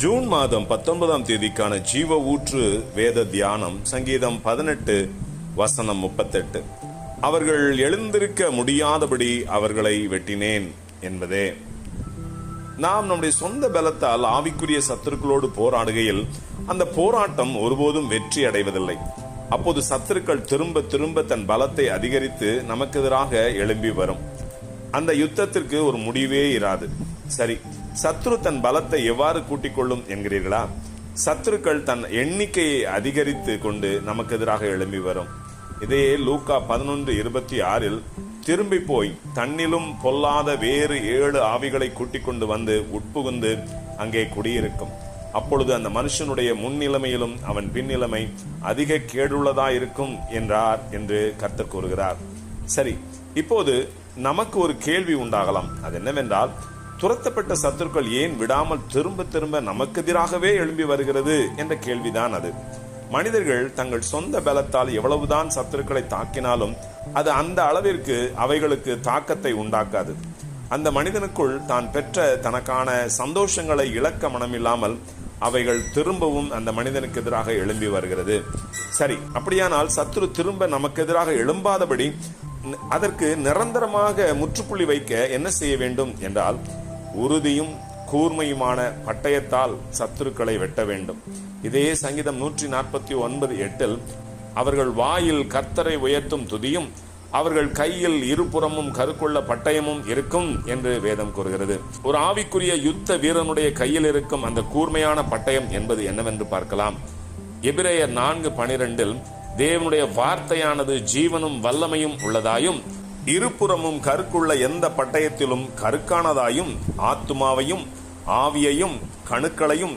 June மாதம் 19ஆம் தேதிக்கான ஜீவ ஊற்று வேத தியானம் சங்கீதம் 18 வசனம் 38. அவர்கள் எழுந்திருக்க முடியாதபடி அவர்களை வெட்டினேன் என்பதே. நாம் நம்முடைய சொந்த பலத்தால் ஆவிக்குரிய சத்துருக்களோடு போராடுகையில் அந்த போராட்டம் ஒருபோதும் வெற்றி அடைவதில்லை. அப்போது சத்துருக்கள் திரும்ப திரும்ப தன் பலத்தை அதிகரித்து நமக்கு எதிராக எழும்பி வரும். அந்த யுத்தத்திற்கு ஒரு முடிவே இராது. சரி, சத்ரு தன் பலத்தை எவ்வாறு கூட்டிக் கொள்ளும் என்கிறீர்களா? சத்துருக்கள் தன் எண்ணிக்கையை அதிகரித்து கொண்டு நமக்கு எதிராக எழும்பி வரும். இதையே லூக்கா 11:26 திரும்பி போய் தன்னிலும் பொல்லாத வேறு 7 ஆவிகளை கூட்டிக் கொண்டு வந்து உட்புகுந்து அங்கே குடியிருக்கும். அப்பொழுது அந்த மனுஷனுடைய முன்னிலைமையிலும் அவன் பின்னிலைமை அதிக கேடுள்ளதாயிருக்கும் என்றார் என்று கர்த்தர் கூறுகிறார். சரி, இப்போது நமக்கு ஒரு கேள்வி உண்டாகலாம். அது என்னவென்றால், துரத்தப்பட்ட சத்துருக்கள் ஏன் விடாமல் திரும்ப திரும்ப நமக்கு எதிராகவே எழும்பி வருகிறது என்ற கேள்விதான் அது. மனிதர்கள் தங்கள் சொந்த பலத்தால் எவ்வளவுதான் சத்துருக்களை தாக்கினாலும் அது அந்த அளவிற்கு அவைகளுக்கு தாக்கத்தை உண்டாக்காது. அந்த மனிதனுக்குள் தான் பெற்ற தனக்கான சந்தோஷங்களை இழக்க மனமில்லாமல் அவைகள் திரும்பவும் அந்த மனிதனுக்கு எதிராக எழும்பி வருகிறது. சரி, அப்படியானால் சத்துரு திரும்ப நமக்கு எதிராக எழும்பாதபடி அதற்கு நிரந்தரமாக முற்றுப்புள்ளி வைக்க என்ன செய்ய வேண்டும் என்றால், உறுதியும் கூர்மையுமான பட்டயத்தால் சத்துருக்களை வெட்ட வேண்டும். இதே சங்கீதம் 149:8 அவர்கள் வாயில் கர்த்தரை உயர்த்தும் துதியும் அவர்கள் கையில் இருபுறமும் கருக்குள்ள பட்டயமும் இருக்கும் என்று வேதம் கூறுகிறது. ஒரு ஆவிக்குரிய யுத்த வீரனுடைய கையில் இருக்கும் அந்த கூர்மையான பட்டயம் என்பது என்னவென்று பார்க்கலாம். எபிரேயர் 4:12 தேவனுடைய வார்த்தையானது ஜீவனும் வல்லமையும் உள்ளதாயும் இருபுறமும் கருக்குள்ள எந்த பட்டயத்திலும் கருக்கானதாயும் ஆத்துமாவையும் ஆவியையும் கணுக்களையும்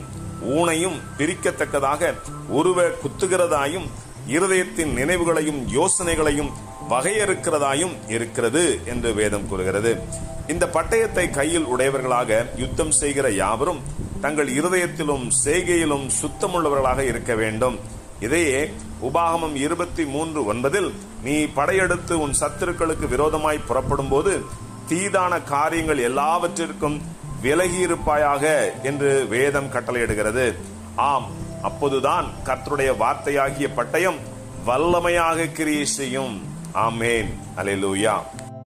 ஊனையும் பிரிக்கத்தக்கதாக உருவ குத்துகிறதாயும் இருதயத்தின் நினைவுகளையும் யோசனைகளையும் வகையறுக்கிறதாயும் இருக்கிறது என்று வேதம் கூறுகிறது. இந்த பட்டயத்தை கையில் உடையவர்களாக யுத்தம் செய்கிற யாவரும் தங்கள் இருதயத்திலும் செய்கையிலும் சுத்தமுள்ளவர்களாக இருக்க வேண்டும். இதையே உபாகமம் 23:9 நீ படையெடுத்து உன் சத்துருக்களுக்கு விரோதமாய் புறப்படும் போது தீதான காரியங்கள் எல்லாவற்றிற்கும் விலகியிருப்பாயாக என்று வேதம் கட்டளையிடுகிறது. ஆம், அப்போதுதான் கர்த்தருடைய வார்த்தையாகிய பட்டயம் வல்லமையாக கிரியை செய்யும். ஆமேன். அல்லேலூயா.